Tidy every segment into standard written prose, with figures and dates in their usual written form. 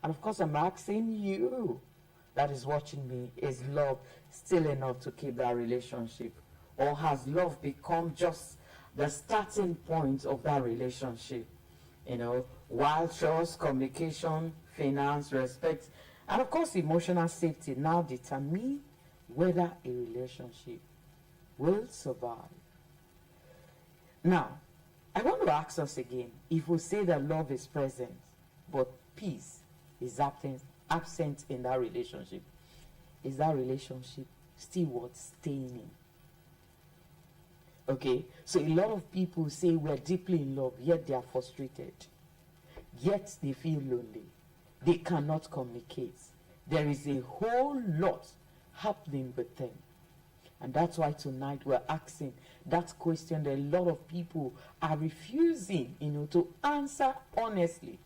And of course, I'm asking you that is watching me, is love still enough to keep that relationship? Or has love become just the starting point of that relationship? You know, while trust, communication, finance, respect, and of course emotional safety now determine whether a relationship will survive. Now, I want to ask us again, if we say that love is present, but peace is absent in that relationship, is that relationship still worth staying in? Okay, so a lot of people say we're deeply in love, yet they are frustrated, yet they feel lonely, they cannot communicate. There is a whole lot happening with them. And that's why tonight we're asking that question that a lot of people are refusing, to answer honestly.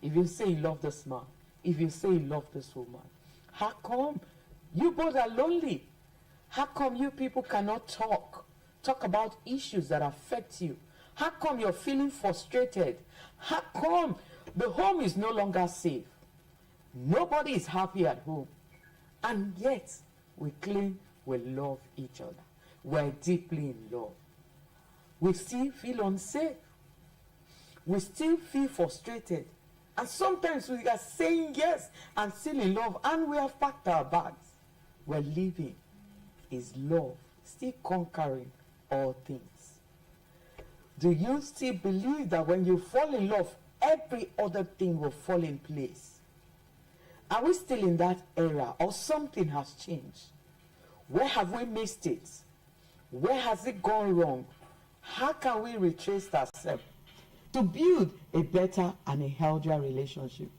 If you say you love this man, if you say you love this woman, how come you both are lonely? How come you people cannot talk about issues that affect you? How come you're feeling frustrated? How come the home is no longer safe? Nobody is happy at home. And yet, we claim we love each other. We're deeply in love. We still feel unsafe. We still feel frustrated. And sometimes we are saying yes and still in love, and we have packed our bags. We're living. Is love still conquering all things? Do you still believe that when you fall in love, every other thing will fall in place? Are we still in that era, or something has changed? Where have we missed it? Where has it gone wrong? How can we retrace ourselves to build a better and a healthier relationship?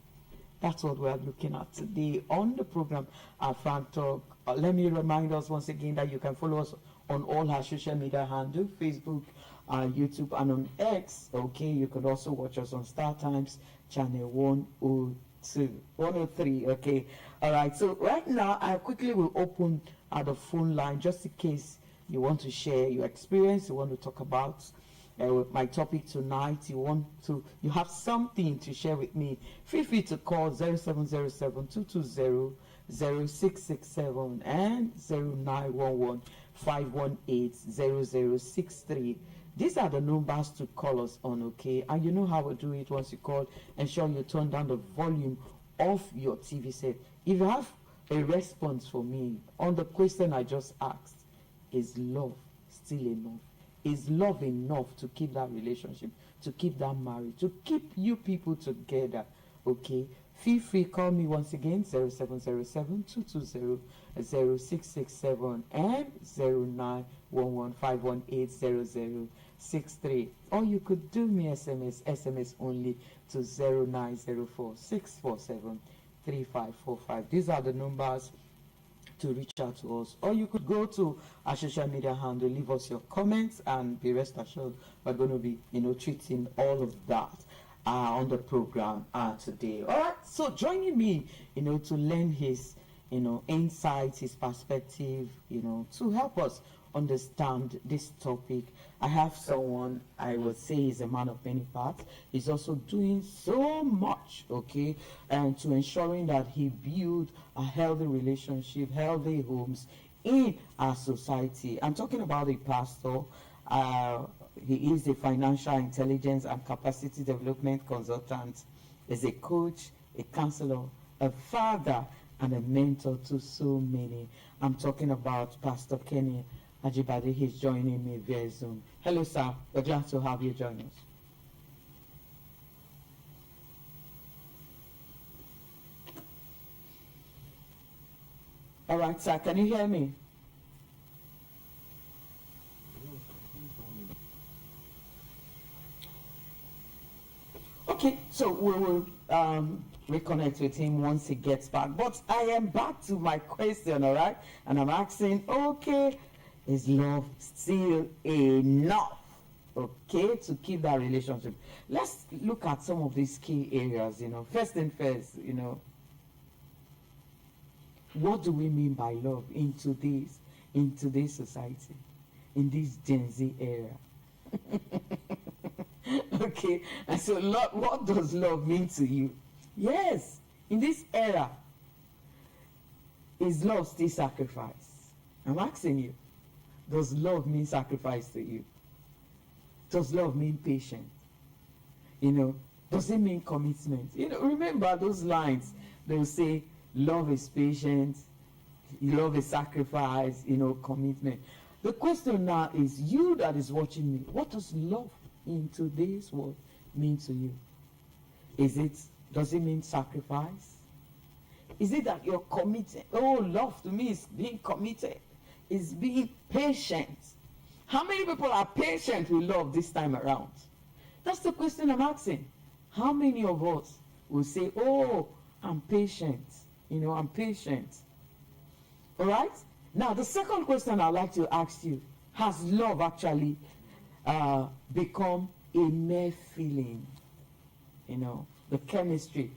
That's what we're looking at today on the program at Frank Talk. Let me remind us once again that you can follow us on all our social media handles, Facebook, YouTube, and on X. Okay, you could also watch us on Star Times channel 103. Okay, all right. So right now, I quickly will open the phone line just in case you want to share your experience, you want to talk about with my topic tonight, you have something to share with me. Feel free to call 0707-220-0667 and 0911-518-0063. These are the numbers to call us on, okay? And you know how we do it. Once you call, ensure you turn down the volume of your TV set. If you have a response for me on the question I just asked, is love still enough? Is love enough to keep that relationship, to keep that marriage, to keep you people together? Okay, feel free, call me once again, 0707-220-0667 and 0911-518-0063. Or you could do me SMS only to 0904-647-3545. These are the numbers to reach out to us. Or you could go to our social media handle, leave us your comments, and be rest assured we're going to be treating all of that on the program today. All right, so joining me to learn his insights, his perspective, to help us understand this topic. I have someone I would say is a man of many parts. He's also doing so much, okay, and to ensuring that he build a healthy relationship, healthy homes in our society. I'm talking about a pastor. He is a financial intelligence and capacity development consultant. He's a coach, a counselor, a father, and a mentor to so many. I'm talking about Pastor Kenny Ajibade. He's joining me via Zoom. Hello, sir. We're glad to have you join us. All right, sir. Can you hear me? Okay, so we will reconnect with him once he gets back. But I am back to my question, all right? And I'm asking, okay, is love still enough, okay, to keep that relationship? Let's look at some of these key areas, First thing first, what do we mean by love in today's society, in this Gen Z era? Okay, and so what does love mean to you? Yes, In this era, is love still sacrifice? I'm asking you, does love mean sacrifice to you? Does love mean patience? Does it mean commitment? Remember those lines. They will say, love is patient, love is sacrifice, commitment. The question now is, you that is watching me, what does love in today's world mean to you? Does it mean sacrifice? Is it that you're committed? Oh, love to me is being committed, is being patient. How many people are patient with love this time around? That's the question I'm asking. How many of us will say, oh, I'm patient, I'm patient. All right? Now, the second question I'd like to ask you, has love actually become a mere feeling? The chemistry,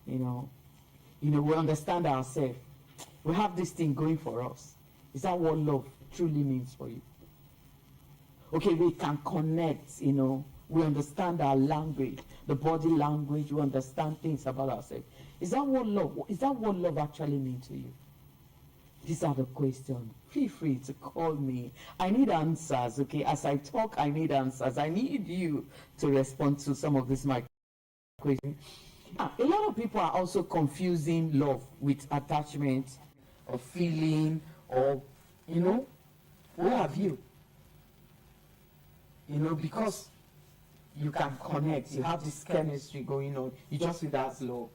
we understand ourselves. We have this thing going for us. Is that what love truly means for you? Okay, we can connect, we understand our language, the body language, we understand things about ourselves. Is that what love actually means to you? These are the questions. Feel free to call me. I need answers, okay? As I talk, I need answers. I need you to respond to some of these my questions. A lot of people are also confusing love with attachment or feeling or, where have you? Because you can connect, you have this chemistry going on, you just feel that's love.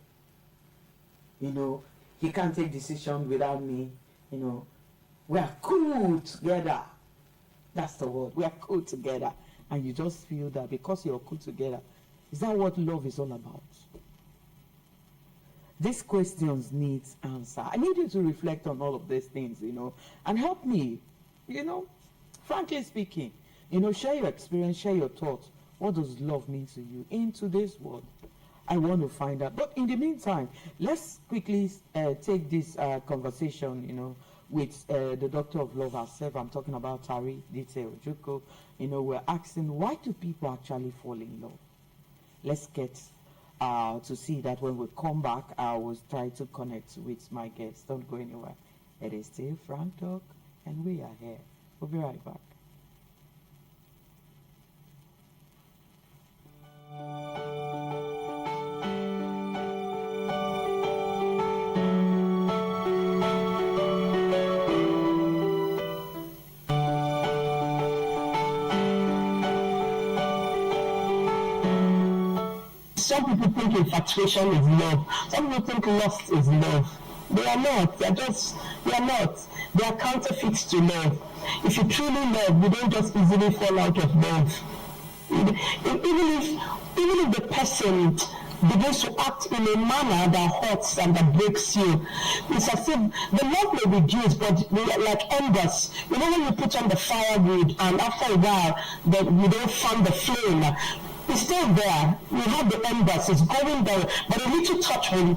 He can't take decision without me. We are cool together. That's the word. We are cool together. And you just feel that because you're cool together. Is that what love is all about? These questions need answer. I need you to reflect on all of these things, and help me, frankly speaking, share your experience, share your thoughts. What does love mean to you in today's world? I want to find out. But in the meantime, let's quickly take this conversation, with the doctor of love herself. I'm talking about Tari Dite Ojukwu. We're asking, why do people actually fall in love? Let's get to see that. When we come back, I will try to connect with my guests. Don't go anywhere. It is still Frank Talk, and we are here. We'll be right back. Some people think infatuation is love. Some people think lust is love. They are not. They are not. They are counterfeits to love. If you truly love, you don't just easily fall out of love. Even if the person begins to act in a manner that hurts and that breaks you, it's as if the love may reduce, but like embers. When you put on the firewood and after a while you don't fan the flame, it's still there. You have the embers, it's going down, but a little touch will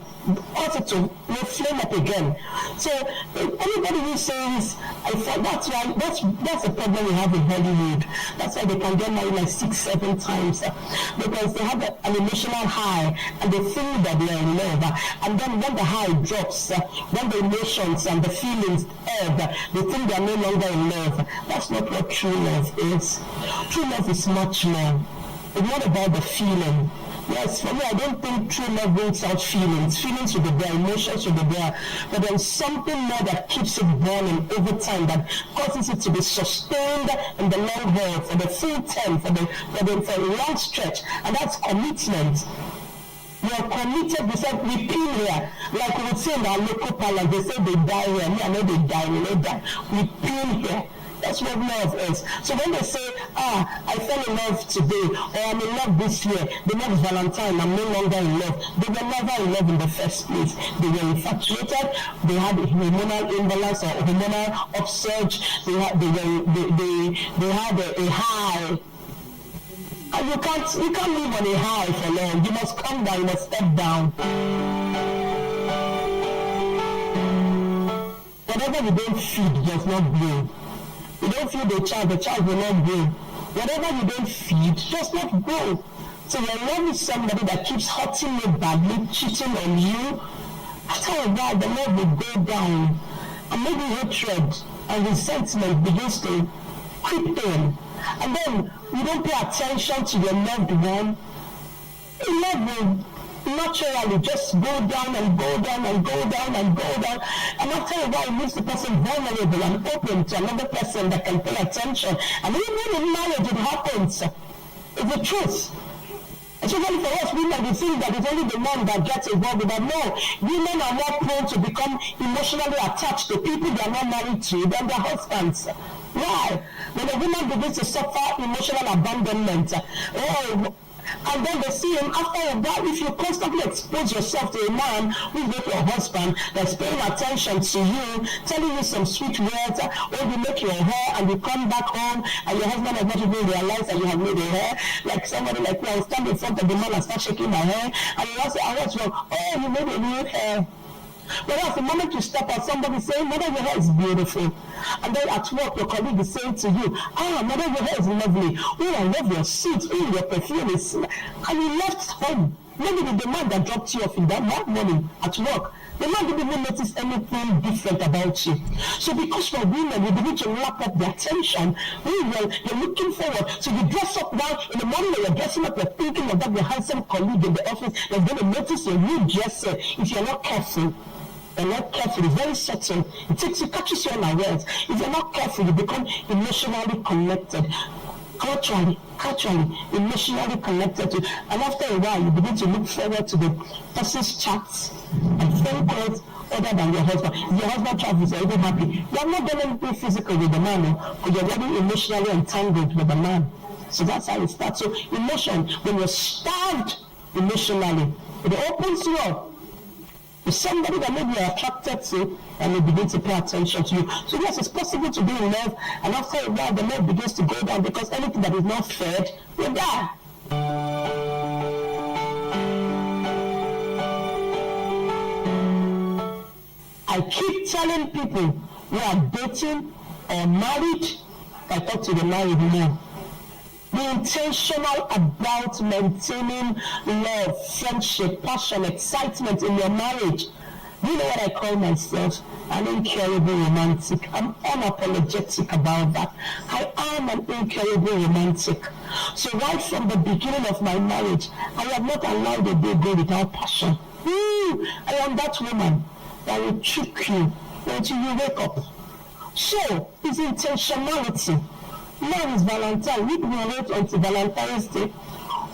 cause it to flame up again. So anybody who says, I thought that's the problem we have in Hollywood. That's why they can get married like 6-7 times, because they have an emotional high and they think that they are in love. And then when the high drops, when the emotions and the feelings ebb, they think they are no longer in love. That's not what true love is. True love is much more. It's not about the feeling. Yes, for me, I don't think true love brings out feelings. Feelings will be there, emotions will be there, but there's something more that keeps it burning over time, that causes it to be sustained in the long haul, for the full term, for the long stretch, and that's commitment. We are committed. We said we pin here, like we would say in our local parlance. They say they die here. Me, I know they die. We know die. We pin here. That's what love is. So when they say, I fell in love today, or I'm in love this year, the next Valentine, I'm no longer in love. They were never in love in the first place. They were infatuated. They had hormonal imbalance or hormonal upsurge. They had a high. And you can't live on a high for long. You must come down. You must step down. Whatever you don't feed does not grow. You don't feed the child will not grow. Whatever you don't feed does not grow. So your love is somebody that keeps hurting you badly, cheating on you. After a while, the love will go down, and maybe hatred and resentment begins to creep in. And then you don't pay attention to your loved one. Your love will naturally just go down and go down and go down and go down. And after a while, it leaves the person vulnerable and open to another person that can pay attention. And even in marriage, it happens. It's the truth. Especially for us women, we think that it's only the man that gets involved with that. No, women are more prone to become emotionally attached to people they are not married to than their husbands. Why? When a woman begins to suffer emotional abandonment, and then they see him after a while, if you constantly expose yourself to a man who is not your husband, that's paying attention to you, telling you some sweet words, or you make your hair and you come back home and your husband has not even realized that you have made a hair, like somebody like me, I will stand in front of the man and start shaking my hair, and you will say, what's wrong? Oh, you made a new hair. Whereas the moment you step out, somebody saying, mother, your hair is beautiful. And then at work, your colleague is saying to you, mother, your hair is lovely. Oh, I love your suit. Oh, your perfume is... And you left home. Maybe the man that dropped you off in that morning at work, the man didn't even notice anything different about you. So because for women, you begin to wrap up the attention. Well, you're looking forward. So you dress up now. In the morning when you're dressing up, you're thinking about your handsome colleague in the office that's going to notice your new dress if you're not careful. You're not careful, it's very subtle. It catches you unawares. If you're not careful, you become emotionally connected. Culturally, emotionally connected to. And after a while, you begin to look forward to the person's chats and phone calls other than your husband. If your husband travels, you're even happy. You're not going anything physical with the man, but you're already emotionally entangled with the man. So that's how it starts. So emotion, when you're starved emotionally, it opens you up. Somebody that maybe you're attracted to and they begin to pay attention to you. So yes, it's possible to be in love, and after a while the love begins to go down because anything that is not fed will die. I keep telling people who are dating or married, I talk to the married men, be intentional about maintaining love, friendship, passion, excitement in your marriage. Do you know what I call myself? An incurable romantic. I'm unapologetic about that. I am an incurable romantic. So right from the beginning of my marriage, I have not allowed a day go without passion. I am that woman that will trick you until you wake up. So it's intentionality. Now is Valentine. We will wait until Valentine's Day,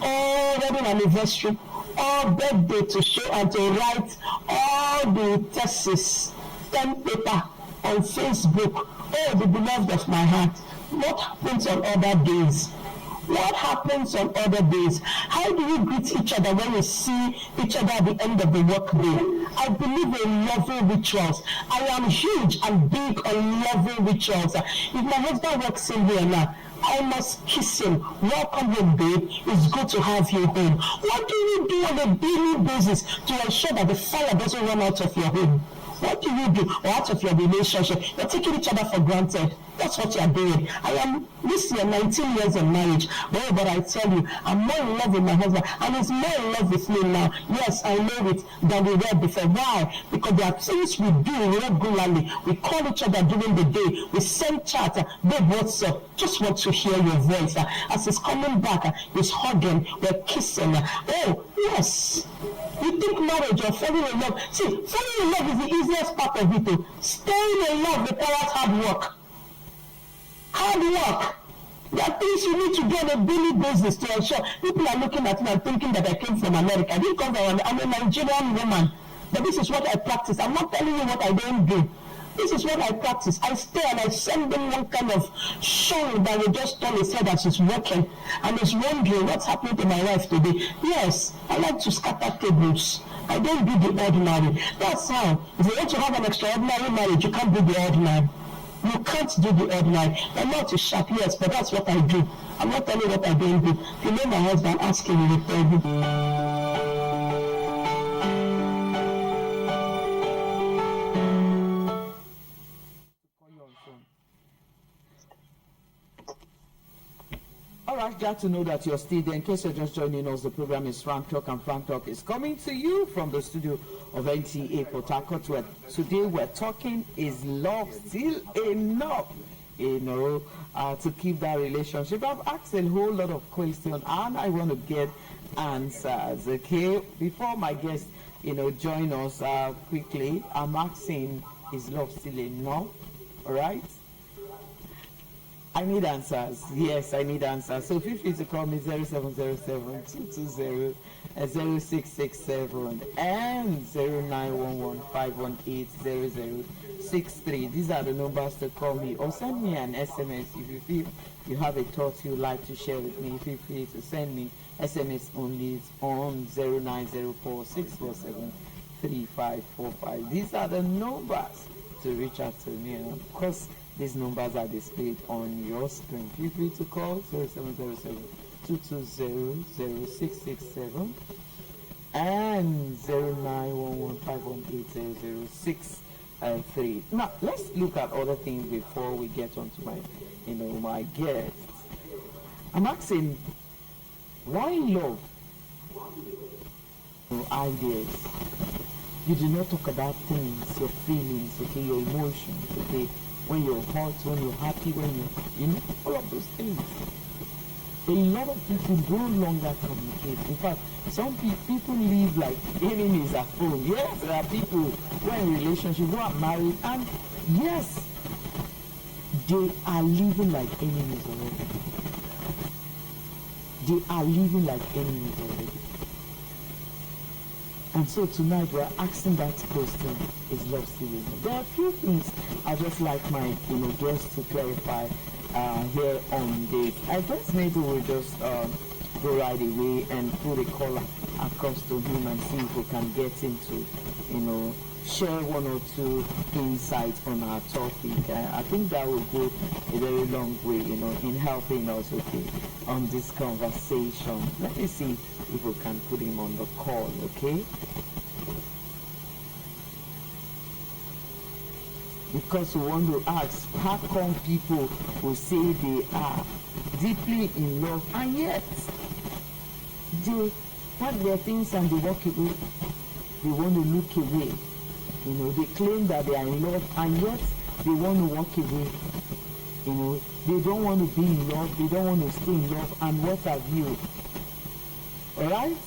or wedding anniversary, or birthday to show and to write all the thesis, pen paper on Facebook. Oh, the beloved of my heart. What happens on other days? What happens on other days? How do you greet each other when you see each other at the end of the workday? I believe in loving rituals. I am huge and big on loving rituals. If my husband walks in here now, I must kiss him. Welcome home, babe. It's good to have you home. What do you do on a daily basis to ensure that the fire doesn't run out of your home? What do you do or out of your relationship? You're taking each other for granted. That's what you're doing. I am this year 19 years in marriage. But I tell you, I'm more in love with my husband and he's more in love with me now. Yes, I know it than we were before. Why? Because there are things we do regularly. We call each other during the day. We send chat. Babe, what's up? Just want to hear your voice. As he's coming back, he's hugging, we're kissing. Oh, yes. You think marriage or falling in love. See, falling in love is the easiest part of it. Staying in love requires hard work. Hard work. There are things you need to do on a daily basis to ensure. People are looking at me and thinking that I came from America. I didn't come from I'm a Nigerian woman. But this is what I practice. I'm not telling you what I don't do. This is what I practice. I stay and I send them one kind of song that will just turn his head as he's working and he's wondering what's happening to my wife today. Yes, I like to scatter tables. I don't do the ordinary. That's how. If you want to have an extraordinary marriage, you can't do the ordinary. You can't do the ordinary. I'm not too sharp, yes, but that's what I do. I'm not telling you what I don't do. If you know my husband, ask him, he will tell you. All glad to know that you're still there. In case you're just joining us, the program is Frank Talk, and Frank Talk is coming to you from the studio of NTA Port Harcourt. Today we're talking, is love still enough, to keep that relationship? I've asked a whole lot of questions, and I want to get answers, okay? Before my guests, join us quickly, I'm asking, is love still enough? All right? I need answers. Yes, I need answers. So feel free to call me 0707-220-0667 and 0911-518-0063. These are the numbers to call me, or send me an SMS if you feel you have a thought you'd like to share with me. Feel free to send me SMS only on 0904-647-3545. These are the numbers to reach out to me, and of course these numbers are displayed on your screen. Feel free to call 0707-220-0667 and 0911-518-0063. Now let's look at other things before we get on to my guests. I'm asking, why love? Ideas. You do not talk about things, your feelings, okay, your emotions, okay, when you're hot, when you're happy, when you're, all of those things. A lot of people no longer communicate. In fact, some people live like enemies at home. Yes, there are people who are in relationships, who are married, and yes, they are living like enemies already. They are living like enemies already. And so tonight we're asking that question, is love still enough? There are a few things I just like my guests to clarify here on this. I guess maybe we'll just go right away and put a call across to him and see if we can get him to, share one or two insights on our topic. I think that will go a very long way, in helping us, on this conversation. Let me see if we can put him on the call, okay? Because we want to ask, how come people will say they are deeply in love and yet they pack their things and they walk away? They want to look away. They claim that they are in love and yet they want to walk away. They don't want to be in love, they don't want to stay in love, and what have you? Alright?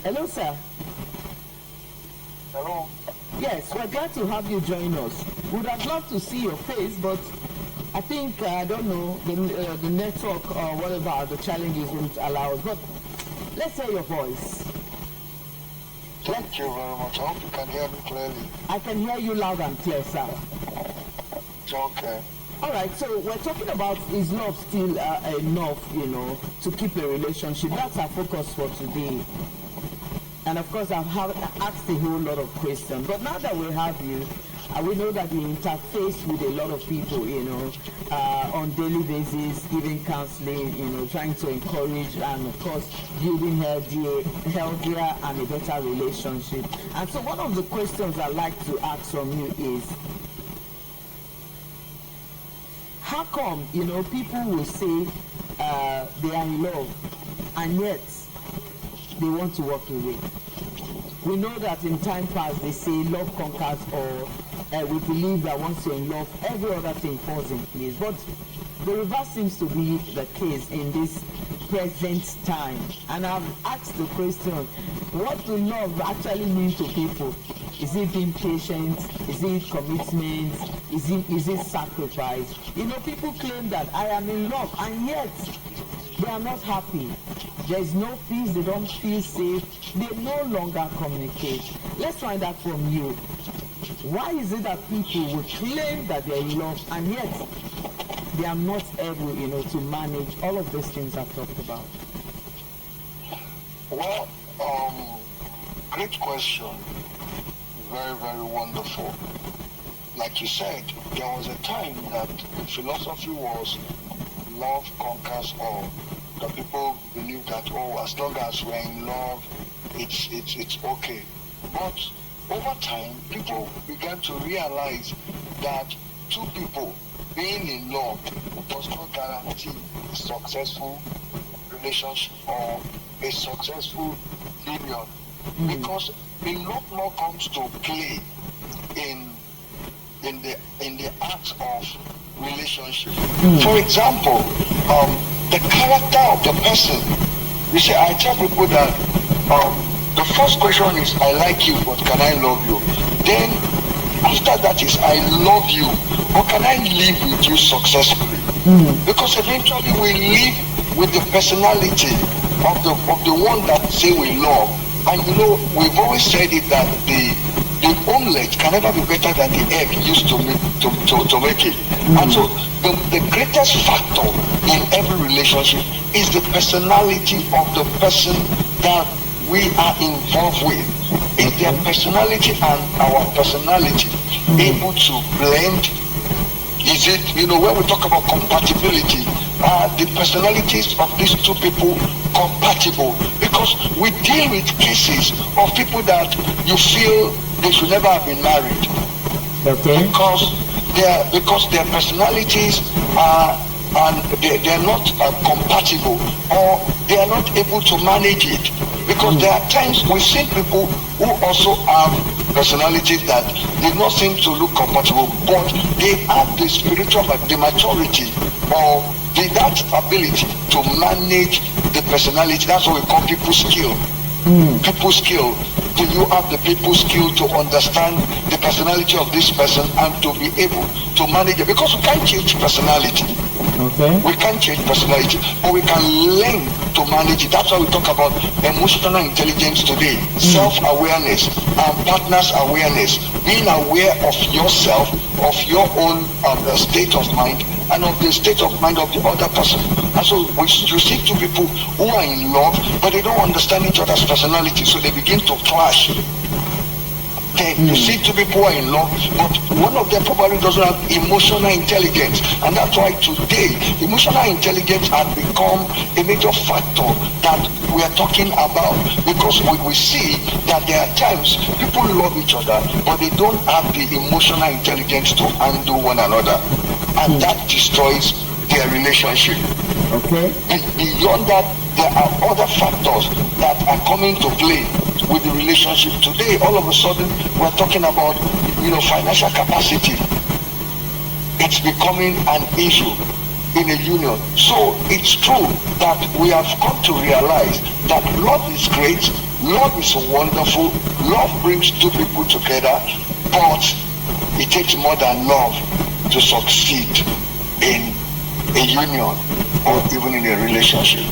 Hello, sir. Hello. Yes, we're glad to have you join us. Would have loved to see your face, but I think, I don't know, the network or whatever, the challenges won't allow us. But let's hear your voice. Thank you very much. I hope you can hear me clearly. I can hear you loud and clear, sir. Okay. All right, so we're talking about, is love still enough, to keep a relationship? That's our focus for today. And of course, I've asked a whole lot of questions. But now that we have you, we know that you interface with a lot of people, on daily basis, giving counseling, trying to encourage and, of course, building healthier and a better relationship. And so one of the questions I'd like to ask from you is, how come, people will say they are in love and yet they want to walk away? We know that in time past they say love conquers all. We believe that once you're in love, every other thing falls in place. But the reverse seems to be the case in this present time. And I've asked the question, what do love actually mean to people? Is it being patient? Is it commitment? Is it sacrifice? People claim that I am in love, and yet they are not happy. There is no peace, they don't feel safe, they no longer communicate. Let's find out from you. Why is it that people will claim that they're in love and yet they are not able, to manage all of these things I've talked about? Well, great question. Very, very wonderful. Like you said, there was a time that the philosophy was love conquers all. The people believe that, as long as we're in love, it's okay. But over time, people began to realize that two people being in love does not guarantee a successful relationship or a successful union, because a lot more comes to play in the act of relationship. For example, the character of the person. You see, I tell people that the first question is, I like you, but can I love you? Then after that is, I love you, but can I live with you successfully? Because eventually we live with the personality of the one that say we love. And you know, we've always said it that the omelet can never be better than the egg used to make it. And so the greatest factor in every relationship is the personality of the person that we are involved with. Is their personality and our personality able to blend? Is it, you know, when we talk about compatibility, are the personalities of these two people compatible? Because we deal with cases of people that you feel they should never have been married. Okay. Because their personalities are, and they're not compatible, or they are not able to manage it. Because there are times we've seen people who also have personalities that did not seem to look compatible, but they have the spiritual, the maturity, or that ability to manage the personality. That's what we call people skill. People skill. Do you have the people skill to understand the personality of this person and to be able to manage it? Because we can't change personality. Okay. We can't change personality, but we can learn to manage it. That's why we talk about emotional intelligence today, self-awareness, and partners awareness, being aware of yourself, of your own state of mind, and of the state of mind of the other person. And so you see two people who are in love, but they don't understand each other's personality, so they begin to clash. Then you see two people who are in love, but one of them probably doesn't have emotional intelligence. And that's why today, emotional intelligence has become a major factor that we are talking about, because we see that there are times people love each other, but they don't have the emotional intelligence to handle one another. And that destroys their relationship. Okay. And beyond that, there are other factors that are coming to play with the relationship. Today, all of a sudden, we're talking about, financial capacity. It's becoming an issue in a union. So it's true that we have come to realize that love is great, love is wonderful, love brings two people together, but it takes more than love to succeed in a union or even in a relationship.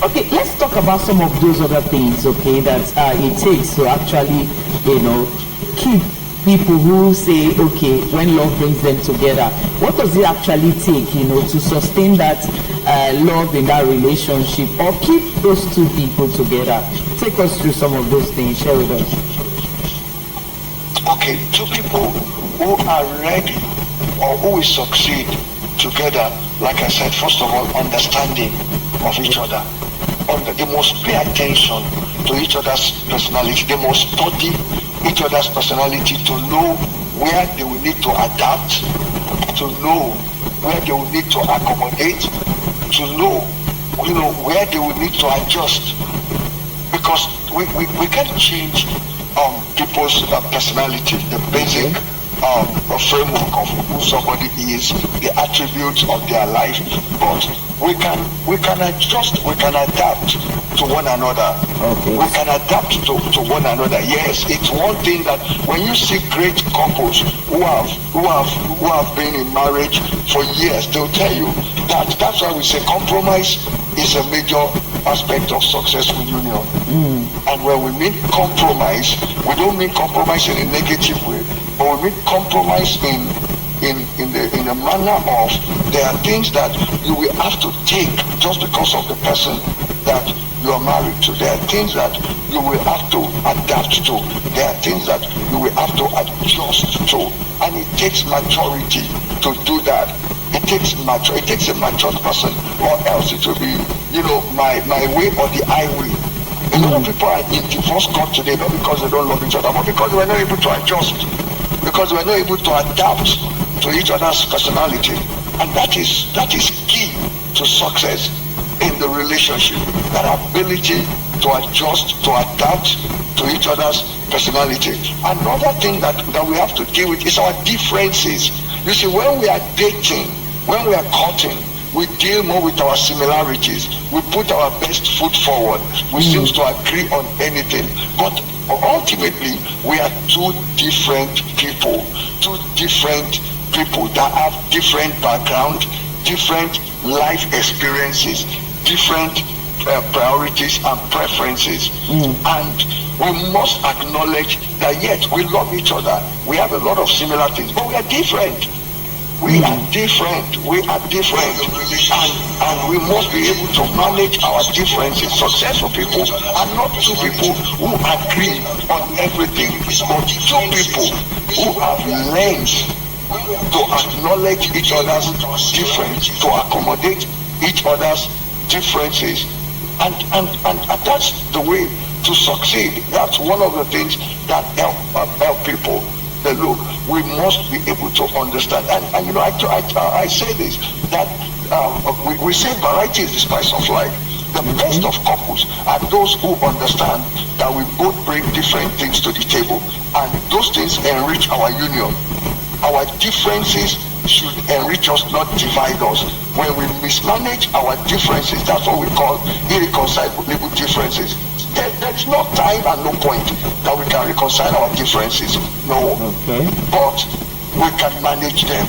Okay, let's talk about some of those other things, okay, that it takes to actually, keep people who say, okay, when love brings them together. What does it actually take, to sustain that love in that relationship or keep those two people together? Take us through some of those things. Share with us. Okay, two people who are ready or who will succeed together, like I said, first of all, understanding of each other. They must pay attention to each other's personality. They must study each other's personality to know where they will need to adapt, to know where they will need to accommodate, to know, where they will need to adjust. Because we can't change people's personality, the basic a framework of who somebody is, the attributes of their life, but we can adjust, we can adapt to one another. Okay. We can adapt to one another. Yes, it's one thing that when you see great couples who have been in marriage for years, they'll tell you that's why we say compromise is a major aspect of successful union. And when we mean compromise, we don't mean compromise in a negative way, but we mean compromise in the manner of there are things that you will have to take just because of the person that you are married to. There are things that you will have to adapt to. There are things that you will have to adjust to. And it takes maturity to do that. It takes a matured person, or else it will be, my way or the highway. A lot of people are in divorce court today, not because they don't love each other, but because they were not able to adjust, because they were not able to adapt to each other's personality. And that is key to success in the relationship, that ability to adjust, to adapt to each other's personality. Another thing that we have to deal with is our differences. You see, when we are dating, when we are courting, we deal more with our similarities. We put our best foot forward. We seem to agree on anything. But ultimately, we are two different people that have different background, different life experiences, different priorities and preferences. And we must acknowledge that yet we love each other. We have a lot of similar things, but we are different. We are different. And we must be able to manage our differences. Successful people are not two people who agree on everything, but two people who have learned to acknowledge each other's difference, to accommodate each other's differences. And that's the way to succeed. That's one of the things that help people. Look, we must be able to understand. And you know, I say this, that we say variety is the spice of life. The best of couples are those who understand that we both bring different things to the table, and those things enrich our union. Our differences should enrich us, not divide us. When we mismanage our differences, that's what we call irreconcilable differences. There's no time and no point that we can reconcile our differences. No. Okay. But we can manage them.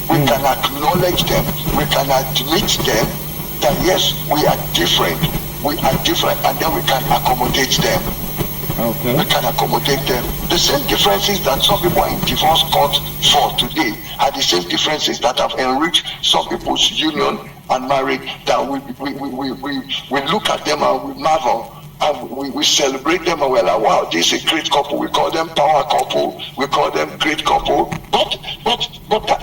We can acknowledge them. We can admit them that yes, we are different. And then we can accommodate them. Okay. We can accommodate them. The same differences that some people are in divorce court for today are the same differences that have enriched some people's union and marriage, that we look at them and we marvel. And we celebrate them and we're like, wow, this is a great couple. We call them power couple. We call them great couple. But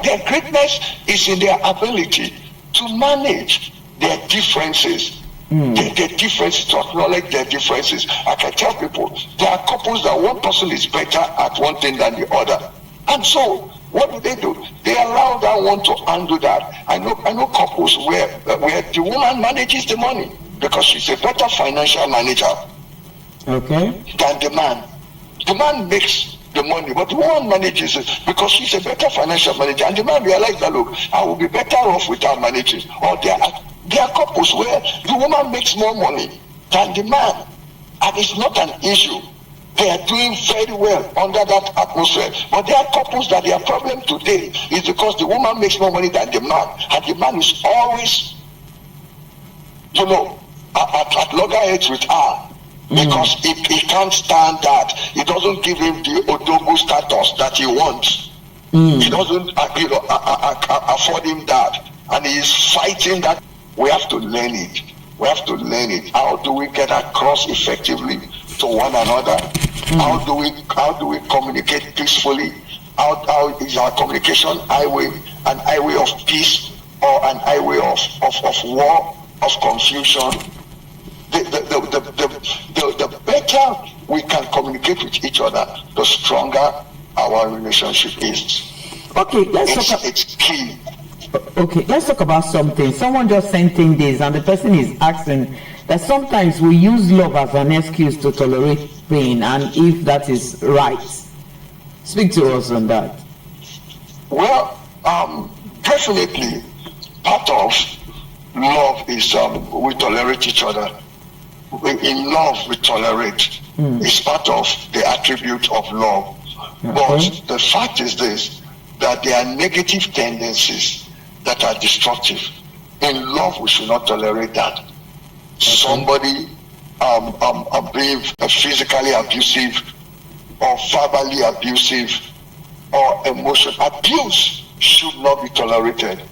their greatness is in their ability to manage their differences. Their differences, to acknowledge their differences. I can tell people, there are couples that one person is better at one thing than the other. And so, what do? They allow that one to undo that. I know couples where the woman manages the money, because she's a better financial manager than the man. The man makes the money, but the woman manages it because she's a better financial manager. And the man realizes that, look, I will be better off without managing. Or there are couples where the woman makes more money than the man, and it's not an issue. They are doing very well under that atmosphere. But there are couples that their problem today is because the woman makes more money than the man, and the man is always, at loggerheads with her, because he can't stand that. It doesn't give him the Odogu status that he wants. It doesn't afford him that, and he is fighting that. We have to learn it. How do we get across effectively to one another? How do we communicate peacefully? How is our communication highway an highway of peace or an highway of war, of confusion? The better we can communicate with each other, the stronger our relationship is. Okay, it's key. Okay, let's talk about something. Someone just sent in this, and the person is asking that sometimes we use love as an excuse to tolerate pain, and if that is right. Speak to us on that. Well, definitely part of love is we tolerate each other. In love, we tolerate. It's part of the attribute of love. But the fact is this, that there are negative tendencies that are destructive. In love, we should not tolerate that. Somebody being physically abusive or verbally abusive or emotional abuse should not be tolerated.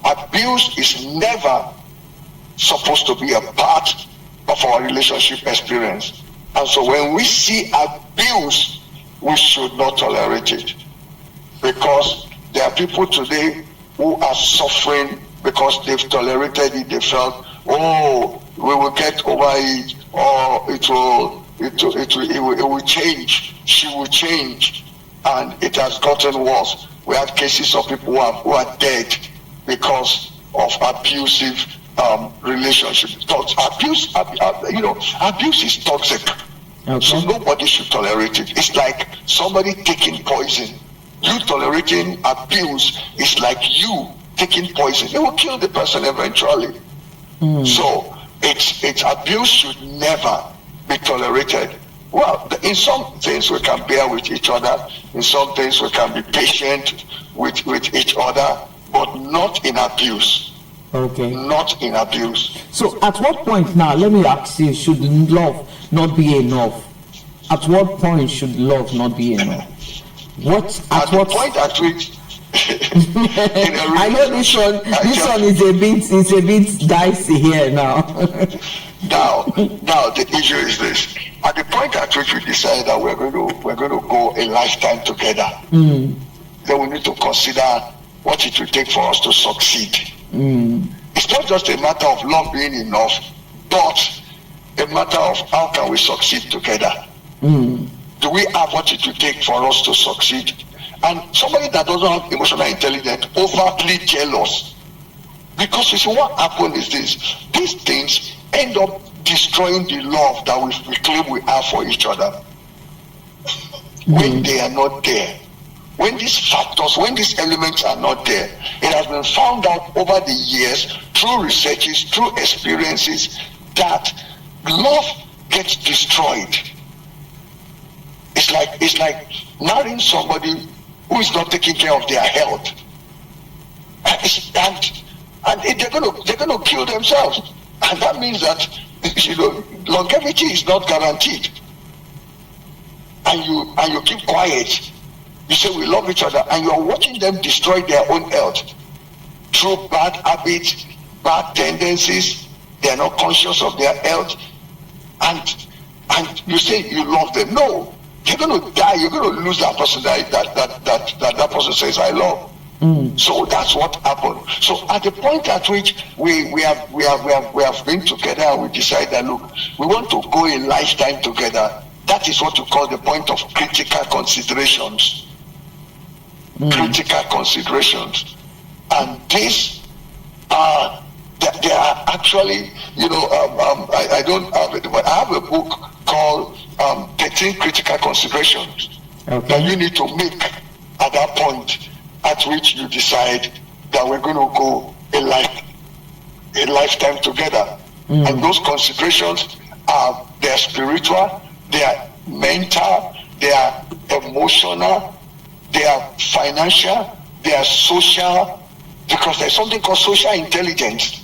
Abuse is never supposed to be a part of our relationship experience. And so when we see abuse, we should not tolerate it. Because there are people today who are suffering because they've tolerated it. They felt, oh, we will get over it, or it will change. She will change, and it has gotten worse. We have cases of people who are dead because of abusive relationship. Abuse, abuse is toxic. Okay. So nobody should tolerate it. It's like somebody taking poison. You tolerating abuse is like you taking poison. It will kill the person eventually. So it's abuse should never be tolerated. Well, in some things we can bear with each other. In some things we can be patient with each other, but not in abuse. Okay. Not in abuse. So at what point now, let me ask you, should love not be enough? At what point should love not be enough? At what point at which I know this one is a bit dicey here now. Now the issue is this. At the point at which we decide that we're going to go a lifetime together, then we need to consider what it will take for us to succeed. It's not just a matter of love being enough, but a matter of how can we succeed together. Do we have what it will take for us to succeed? And somebody that doesn't have emotional intelligence, overtly jealous. Because you see, what happens is this. These things end up destroying the love that we claim we have for each other. When they are not there. When these factors, when these elements are not there, it has been found out over the years, through researches, through experiences, that love gets destroyed. It's like marrying somebody who is not taking care of their health, and they're gonna kill themselves, and that means that longevity is not guaranteed. And you keep quiet. You say we love each other, and you are watching them destroy their own health through bad habits, bad tendencies. They are not conscious of their health, and you say you love them. No. You're going to die. You're going to lose that person that person says I love. So that's what happened. So at the point at which we have been together and we decide that look, we want to go a lifetime together. That is what you call the point of critical considerations. Critical considerations, and these are they are actually I don't have it, but I have a book called 13 critical considerations that you need to make at that point at which you decide that we're going to go a lifetime together. And those considerations are, they are spiritual, they are mental, they are emotional, they are financial, they are social, because there's something called social intelligence.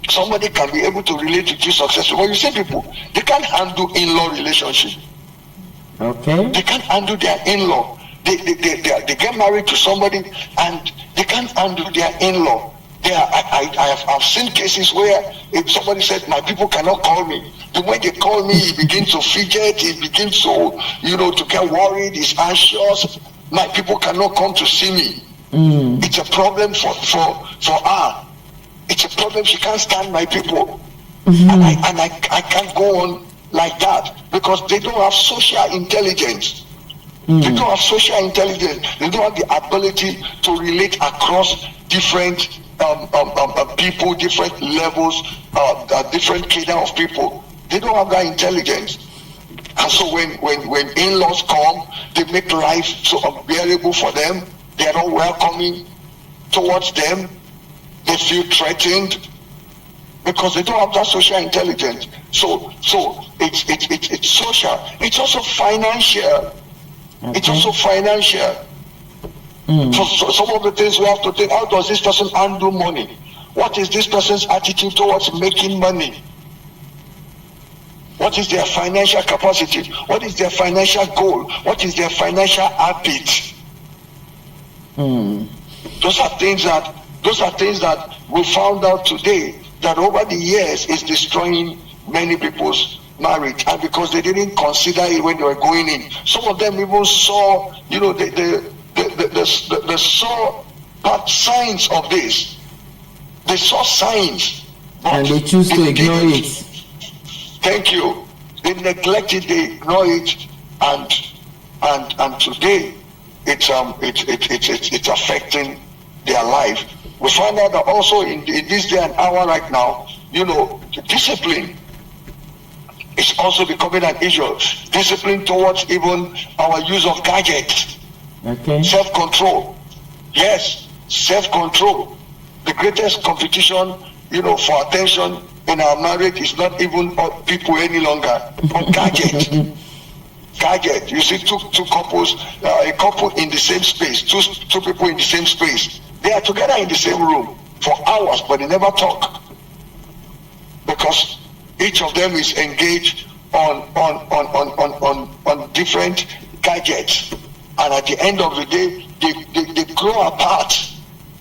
Somebody can be able to relate with you successfully. When you see people, they can't handle in-law relationship. Okay. They can't handle their in-law. They get married to somebody and they can't handle their in-law. I've seen cases where if somebody said, my people cannot call me. The way they call me, he begins to fidget, he begins to, to get worried, he's anxious. My people cannot come to see me. It's a problem for her. It's a problem. She can't stand my people. And I can't go on like that because they don't have social intelligence. They don't have social intelligence. They don't have the ability to relate across different people, different levels, different cadre of people. They don't have that intelligence. And so when in-laws come, they make life so unbearable for them. They are not welcoming towards them. They feel threatened because they don't have that social intelligence. So it's social. It's also financial. Okay. It's also financial. So some of the things we have to think: how does this person handle money? What is this person's attitude towards making money? What is their financial capacity? What is their financial goal? What is their financial habit? Those are things that we found out today that over the years is destroying many people's marriage, and because they didn't consider it when they were going in. Some of them even saw, they saw signs of this. They saw signs, and they choose to ignore it. Thank you. They neglect it, they ignore it, and today it's affecting their life. We find out that also in this day and hour right now, discipline is also becoming an issue. Discipline towards even our use of gadgets. Okay. Self-control. Yes, self-control. The greatest competition, for attention in our marriage is not even people any longer, but gadget. Gadget. You see two couples, a couple in the same space, two people in the same space. They are together in the same room for hours, but they never talk because each of them is engaged on different gadgets, and at the end of the day, they grow apart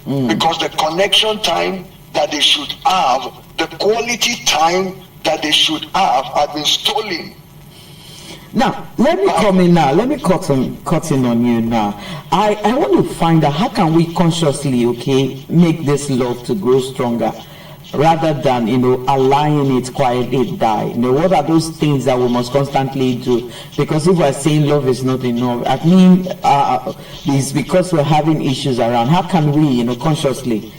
because the connection time that they should have, the quality time that they should have been stolen. Now, let me come in now. Let me cut in on you now. I want to find out how can we consciously, make this love to grow stronger rather than, allowing it quietly die. What are those things that we must constantly do? Because if we're saying love is not enough, I mean, it's because we're having issues around. How can we, consciously,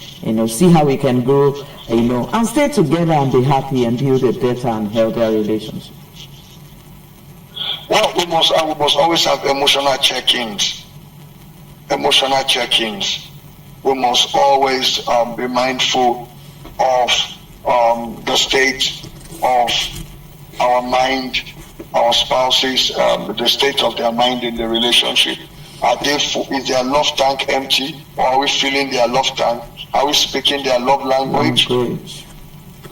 see how we can grow, and stay together and be happy and build a better and healthier relationship? Well, we must always have emotional check-ins. Emotional check-ins. We must always be mindful of the state of our mind, our spouses, the state of their mind in the relationship. Is their love tank empty, or are we filling their love tank? Are we speaking their love language?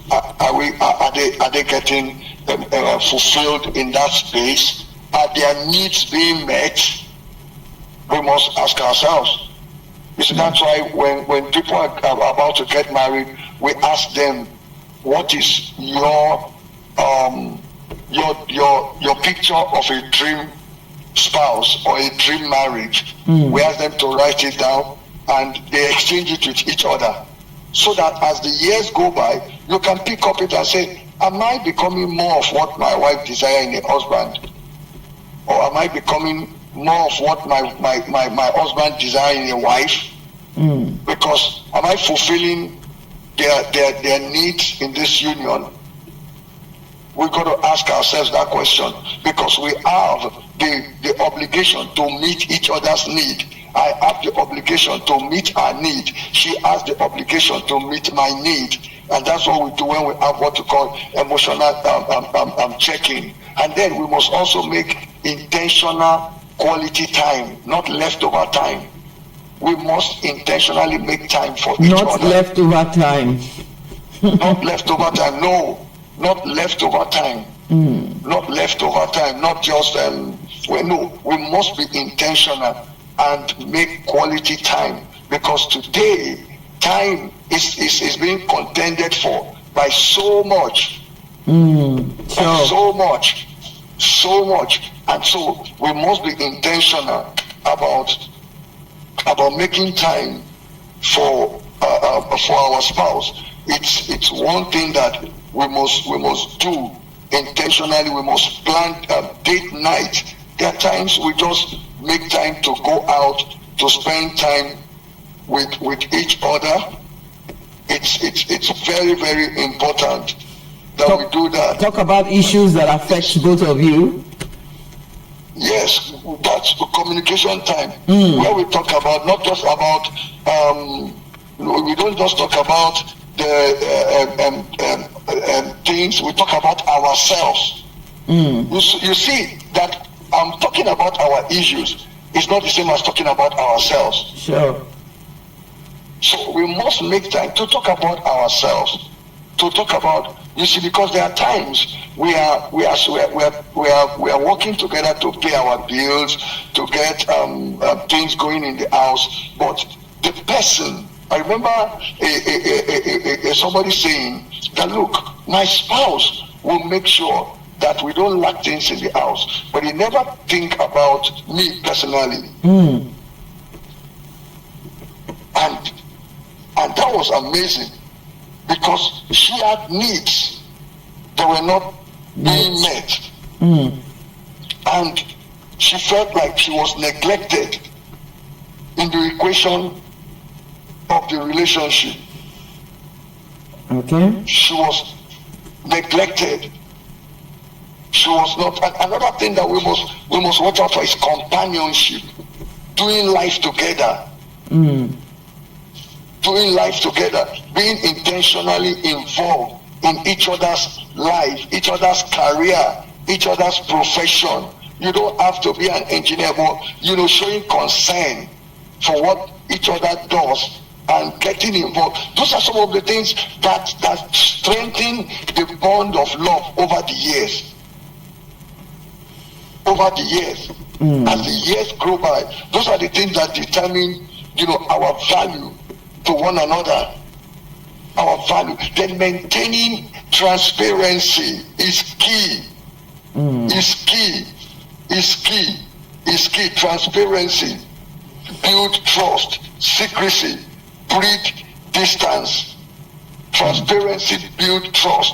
Are they getting fulfilled in that space? Are their needs being met? We must ask ourselves. You see, that's why when people are about to get married, we ask them, what is your picture of a dream spouse or a dream marriage? We ask them to write it down, and they exchange it with each other, so that as the years go by, you can pick up it and say, am I becoming more of what my wife desires in a husband? Or am I becoming more of what my husband desires in a wife? Because am I fulfilling their needs in this union? We've got to ask ourselves that question, because we have the obligation to meet each other's need. I have the obligation to meet her need. She has the obligation to meet my need. And that's what we do when we have what we call emotional check-in. And then we must also make intentional quality time, not leftover time. We must intentionally make time for each other. Not leftover time. Not leftover time. No, not leftover time. Not leftover time. Not just no. We must be intentional and make quality time, because today time is being contended for by so much. Sure. So much, and so we must be intentional about making time for our spouse. It's one thing that we must do intentionally. We must plan date night. There are times we just make time to go out to spend time with each other. It's very, very important that we do that. Talk about issues that affect both of you. Yes, that's communication time, where we talk about not just about we don't just talk about the things. We talk about ourselves. You see that I'm talking about our issues. It's not the same as talking about ourselves. Sure. So we must make time to talk about ourselves, to talk about, you see, because there are times we are working together to pay our bills, to get things going in the house, but the person, I remember somebody saying that, look, my spouse will make sure that we don't lack things in the house, but he never think about me personally. And that was amazing, because she had needs that were not being met. And she felt like she was neglected in the equation of the relationship. Okay. She was neglected. She was not. And another thing that we must watch out for is companionship, doing life together. Doing life together, being intentionally involved in each other's life, each other's career, each other's profession. You don't have to be an engineer, but showing concern for what each other does and getting involved. Those are some of the things that strengthen the bond of love over the years. Over the years. As the years grow by, those are the things that determine, our value to one another. Our value. Then maintaining transparency is key. Is key. Is key. Is key. Transparency. Build trust. Secrecy. Breed distance. Transparency build trust.